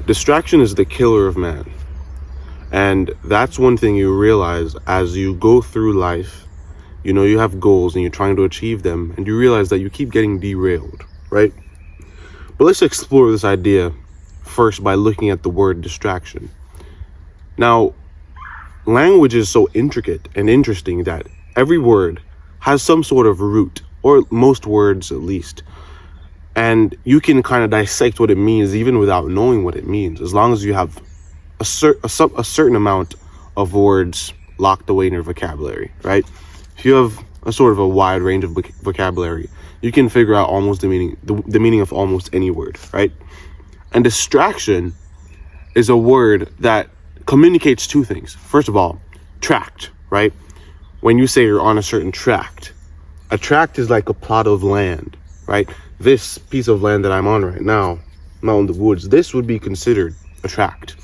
Distraction is the killer of man. And that's one thing you realize as you go through life. You know, you have goals and you're trying to achieve them, and you realize that you keep getting derailed, right? But let's explore this idea first by looking at the word distraction. Now, language is so intricate and interesting that every word has some sort of root, or most words at least. And you can kind of dissect what it means even without knowing what it means, as long as you have a certain amount of words locked away in your vocabulary, right? If you have a sort of a wide range of vocabulary, you can figure out almost the meaning of almost any word, right? And distraction is a word that communicates two things. First of all, tract, right? When you say you're on a certain tract, a tract is like a plot of land, right? This piece of land that I'm on right now, I'm out in the woods, this would be considered a tract.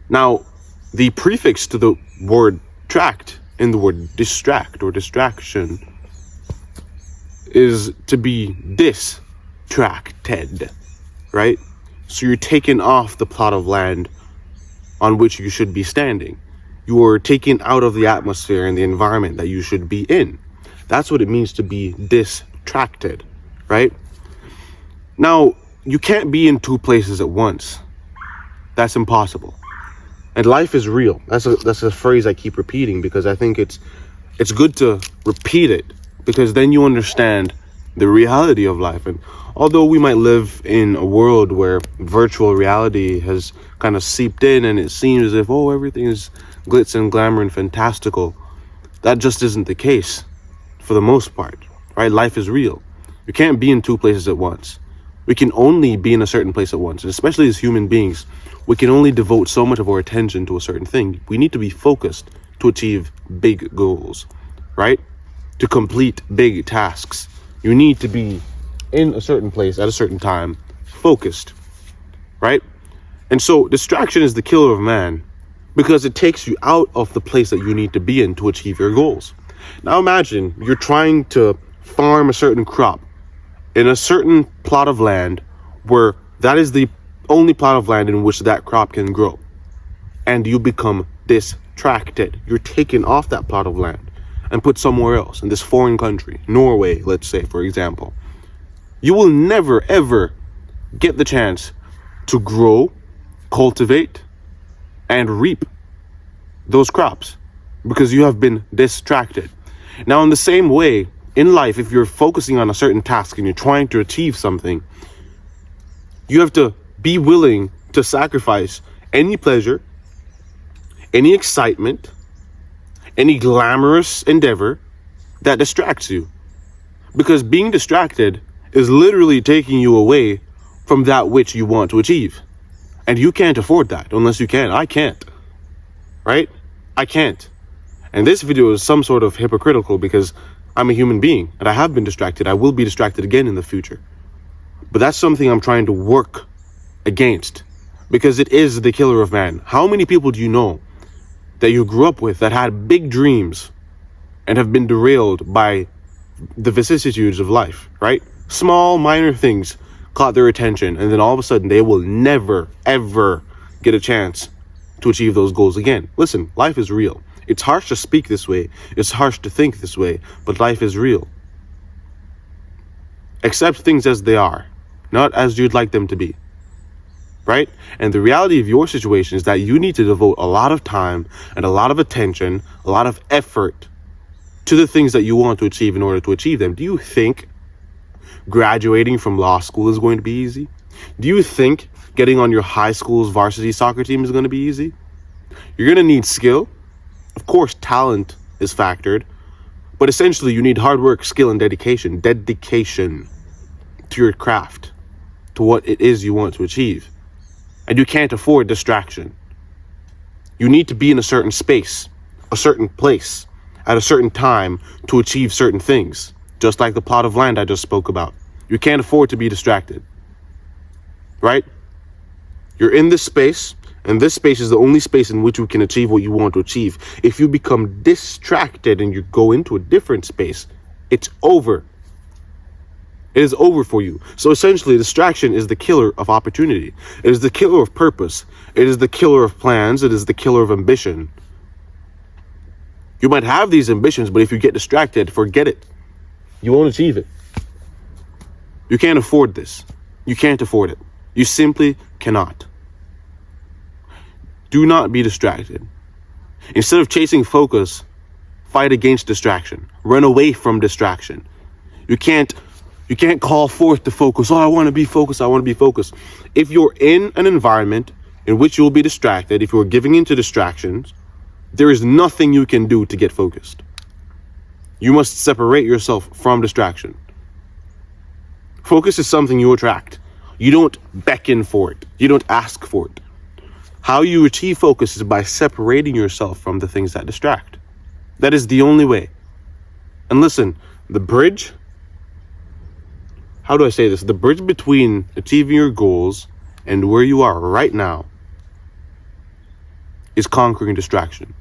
Now, the prefix to the word tract in the word distract or distraction is to be distracted, right? So you're taken off the plot of land on which you should be standing. You are taken out of the atmosphere and the environment that you should be in. That's what it means to be distracted, right? Now, you can't be in two places at once. That's impossible. And life is real. That's a phrase I keep repeating because I think it's good to repeat it, because then you understand the reality of life. And although we might live in a world where virtual reality has kind of seeped in and it seems as if, everything is glitz and glamour and fantastical, that just isn't the case for the most part, right? Life is real. You can't be in two places at once. We can only be in a certain place at once. And especially as human beings, we can only devote so much of our attention to a certain thing. We need to be focused to achieve big goals, right? To complete big tasks. You need to be in a certain place at a certain time, focused, right? And so distraction is the killer of man because it takes you out of the place that you need to be in to achieve your goals. Now imagine you're trying to farm a certain crop in a certain plot of land where that is the only plot of land in which that crop can grow. And you become distracted. You're taken off that plot of land and put somewhere else in this foreign country, Norway, let's say, for example. You will never, ever get the chance to grow, cultivate, and reap those crops because you have been distracted. Now, in the same way, in life, if you're focusing on a certain task and you're trying to achieve something, you have to be willing to sacrifice any pleasure, any excitement, any glamorous endeavor that distracts you. Because being distracted is literally taking you away from that which you want to achieve. And you can't afford that unless you can. I can't. Right? I can't. And this video is some sort of hypocritical because I'm a human being and I have been distracted. I will be distracted again in the future. But that's something I'm trying to work against because it is the killer of man. How many people do you know that you grew up with that had big dreams and have been derailed by the vicissitudes of life, right? Small, minor things caught their attention, and then all of a sudden they will never, ever get a chance to achieve those goals again. Listen, life is real. It's harsh to speak this way. It's harsh to think this way, but life is real. Accept things as they are, not as you'd like them to be, right? And the reality of your situation is that you need to devote a lot of time and a lot of attention, a lot of effort to the things that you want to achieve in order to achieve them. Do you think graduating from law school is going to be easy? Do you think getting on your high school's varsity soccer team is going to be easy? You're going to need skill. Of course, talent is factored, but essentially you need hard work, skill, and dedication to your craft, to what it is you want to achieve. And you can't afford distraction. You need to be in a certain space, a certain place, at a certain time to achieve certain things, just like the plot of land I just spoke about. You can't afford to be distracted, right? You're in this space, and this space is the only space in which you can achieve what you want to achieve. If you become distracted and you go into a different space, it's over. It is over for you. So essentially, distraction is the killer of opportunity. It is the killer of purpose. It is the killer of plans. It is the killer of ambition. You might have these ambitions, but if you get distracted, forget it. You won't achieve it. You can't afford this. You can't afford it. You simply cannot. Do not be distracted. Instead of chasing focus, fight against distraction. Run away from distraction. You can't call forth the focus. Oh, I want to be focused. I want to be focused. If you're in an environment in which you will be distracted, if you're giving into distractions, there is nothing you can do to get focused. You must separate yourself from distraction. Focus is something you attract. You don't beckon for it. You don't ask for it. How you achieve focus is by separating yourself from the things that distract. That is the only way. And listen, the bridge, how do I say this? The bridge between achieving your goals and where you are right now is conquering distraction.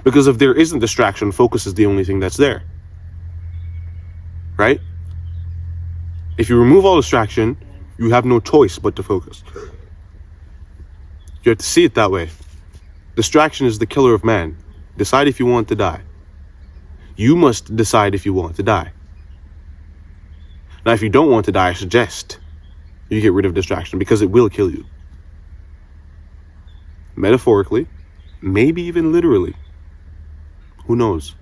Because if there isn't distraction, focus is the only thing that's there. Right? If you remove all distraction, you have no choice but to focus. You have to see it that way. Distraction is the killer of man. Decide if you want to die. You must decide if you want to die. Now, if you don't want to die, I suggest you get rid of distraction because it will kill you. Metaphorically, maybe even literally. Who knows?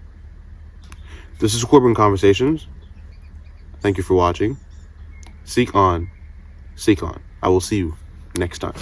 This is Corbin Conversations. Thank you for watching. Seek on. Seek on. I will see you next time.